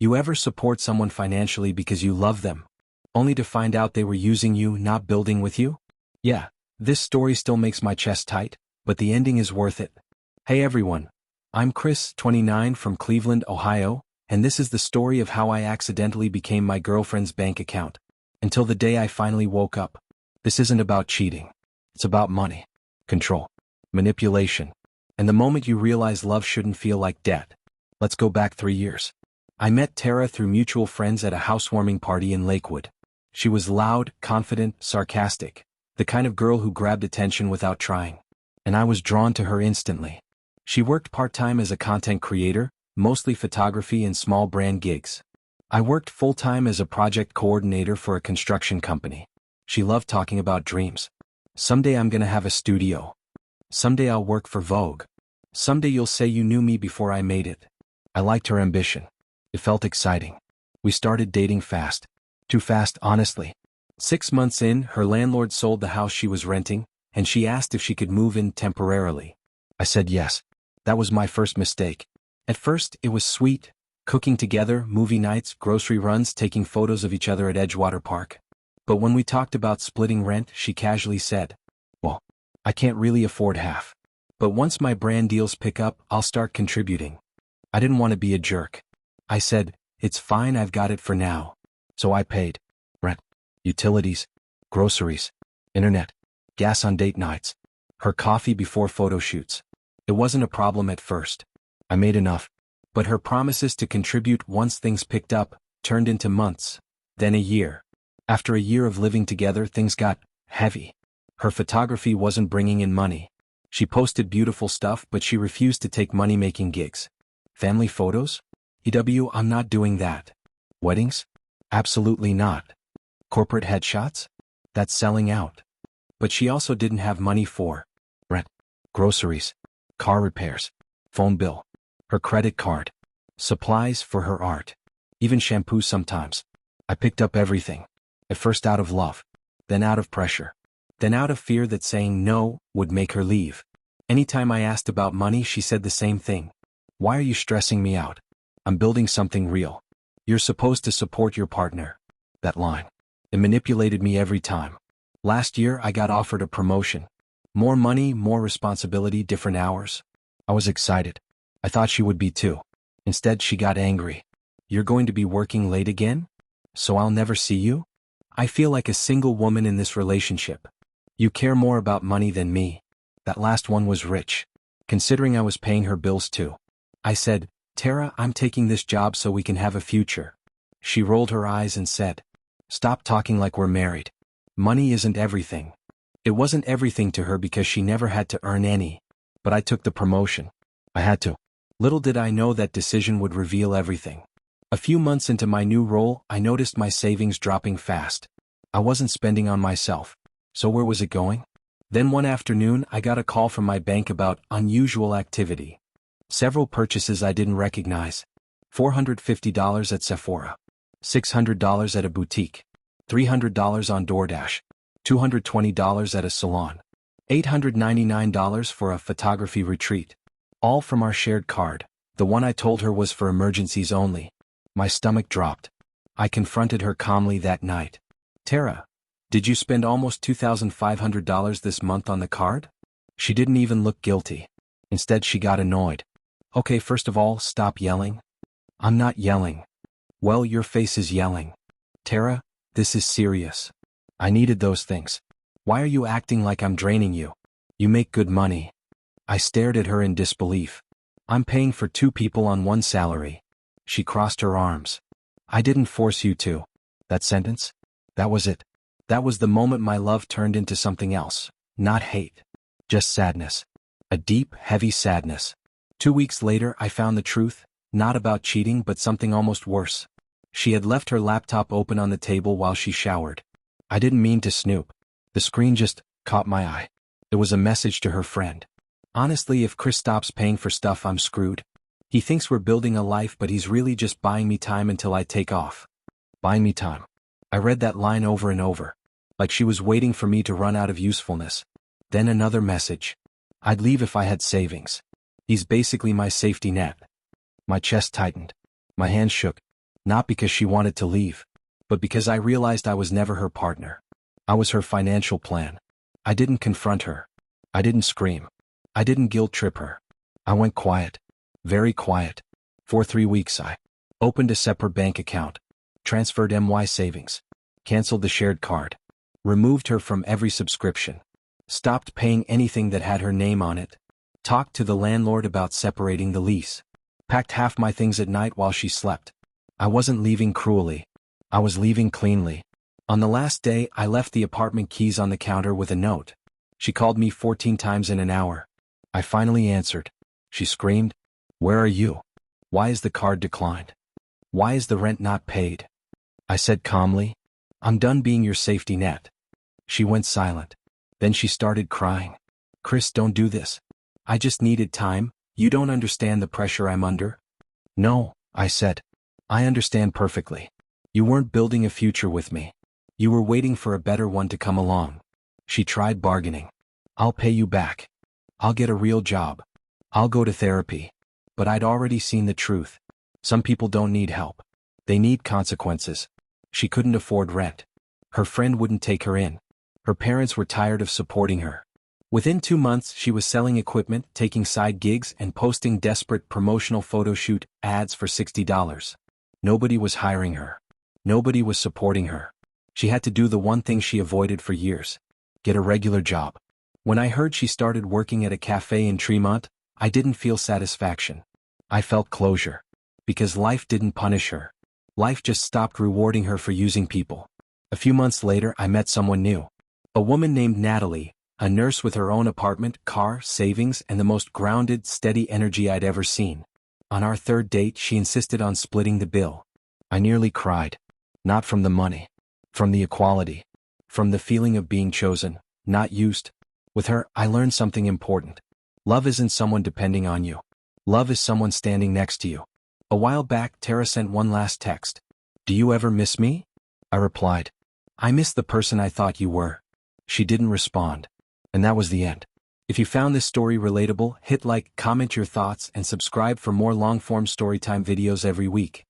You ever support someone financially because you love them, only to find out they were using you, not building with you? Yeah, this story still makes my chest tight, but the ending is worth it. Hey everyone, I'm Chris, 29 from Cleveland, Ohio, and this is the story of how I accidentally became my girlfriend's bank account. Until the day I finally woke up. This isn't about cheating. It's about money, control, manipulation, and the moment you realize love shouldn't feel like debt. Let's go back 3 years. I met Tara through mutual friends at a housewarming party in Lakewood. She was loud, confident, sarcastic, the kind of girl who grabbed attention without trying. And I was drawn to her instantly. She worked part-time as a content creator, mostly photography and small brand gigs. I worked full-time as a project coordinator for a construction company. She loved talking about dreams. Someday I'm gonna have a studio. Someday I'll work for Vogue. Someday you'll say you knew me before I made it. I liked her ambition. It felt exciting. We started dating fast. Too fast, honestly. 6 months in, her landlord sold the house she was renting, and she asked if she could move in temporarily. I said yes. That was my first mistake. At first, it was sweet, cooking together, movie nights, grocery runs, taking photos of each other at Edgewater Park. But when we talked about splitting rent, she casually said, "Well, I can't really afford half. But once my brand deals pick up, I'll start contributing." I didn't want to be a jerk. I said, "It's fine, I've got it for now." So I paid rent, utilities, groceries, internet, gas on date nights, her coffee before photo shoots. It wasn't a problem at first. I made enough. But her promises to contribute once things picked up turned into months, then a year. After a year of living together, things got heavy. Her photography wasn't bringing in money. She posted beautiful stuff, but she refused to take money-making gigs. Family photos? I'm not doing that. Weddings? Absolutely not. Corporate headshots? That's selling out. But she also didn't have money for rent, groceries, car repairs, phone bill, her credit card, supplies for her art, even shampoo sometimes. I picked up everything. At first out of love, then out of pressure, then out of fear that saying no would make her leave. Anytime I asked about money, she said the same thing. "Why are you stressing me out? I'm building something real. You're supposed to support your partner." That line. It manipulated me every time. Last year, I got offered a promotion. More money, more responsibility, different hours. I was excited. I thought she would be too. Instead, she got angry. "You're going to be working late again? So I'll never see you? I feel like a single woman in this relationship. You care more about money than me." That last one was rich, considering I was paying her bills too. I said, "Tara, I'm taking this job so we can have a future." She rolled her eyes and said, "Stop talking like we're married. Money isn't everything." It wasn't everything to her because she never had to earn any. But I took the promotion. I had to. Little did I know that decision would reveal everything. A few months into my new role, I noticed my savings dropping fast. I wasn't spending on myself. So where was it going? Then one afternoon, I got a call from my bank about unusual activity. Several purchases I didn't recognize. $450 at Sephora. $600 at a boutique. $300 on DoorDash. $220 at a salon. $899 for a photography retreat. All from our shared card. The one I told her was for emergencies only. My stomach dropped. I confronted her calmly that night. "Tara, did you spend almost $2,500 this month on the card?" She didn't even look guilty. Instead, she got annoyed. "Okay, first of all, stop yelling." "I'm not yelling." "Well, your face is yelling." "Tara, this is serious. I needed those things. Why are you acting like I'm draining you? You make good money." I stared at her in disbelief. "I'm paying for 2 people on 1 salary." She crossed her arms. "I didn't force you to." That sentence? That was it. That was the moment my love turned into something else. Not hate. Just sadness. A deep, heavy sadness. 2 weeks later, I found the truth, not about cheating but something almost worse. She had left her laptop open on the table while she showered. I didn't mean to snoop. The screen just caught my eye. It was a message to her friend. "Honestly, if Chris stops paying for stuff, I'm screwed. He thinks we're building a life, but he's really just buying me time until I take off." Buying me time. I read that line over and over, like she was waiting for me to run out of usefulness. Then another message. "I'd leave if I had savings. He's basically my safety net." My chest tightened. My hands shook. Not because she wanted to leave, but because I realized I was never her partner. I was her financial plan. I didn't confront her. I didn't scream. I didn't guilt trip her. I went quiet. Very quiet. For 3 weeks I opened a separate bank account, transferred my savings, canceled the shared card, removed her from every subscription, stopped paying anything that had her name on it, talked to the landlord about separating the lease, packed half my things at night while she slept. I wasn't leaving cruelly. I was leaving cleanly. On the last day, I left the apartment keys on the counter with a note. She called me 14 times in an hour. I finally answered. She screamed, "Where are you? Why is the card declined? Why is the rent not paid?" I said calmly, "I'm done being your safety net." She went silent. Then she started crying. "Chris, don't do this. I just needed time. You don't understand the pressure I'm under." "No," I said. "I understand perfectly. You weren't building a future with me. You were waiting for a better one to come along." She tried bargaining. "I'll pay you back. I'll get a real job. I'll go to therapy." But I'd already seen the truth. Some people don't need help. They need consequences. She couldn't afford rent. Her friend wouldn't take her in. Her parents were tired of supporting her. Within 2 months, she was selling equipment, taking side gigs, and posting desperate promotional photo shoot ads for $60. Nobody was hiring her. Nobody was supporting her. She had to do the one thing she avoided for years: get a regular job. When I heard she started working at a cafe in Tremont, I didn't feel satisfaction. I felt closure. Because life didn't punish her. Life just stopped rewarding her for using people. A few months later, I met someone new. A woman named Natalie, a nurse with her own apartment, car, savings, and the most grounded, steady energy I'd ever seen. On our third date, she insisted on splitting the bill. I nearly cried. Not from the money. From the equality. From the feeling of being chosen, not used. With her, I learned something important. Love isn't someone depending on you. Love is someone standing next to you. A while back, Tara sent one last text. "Do you ever miss me?" I replied, "I miss the person I thought you were." She didn't respond. And that was the end. If you found this story relatable, hit like, comment your thoughts, and subscribe for more long-form storytime videos every week.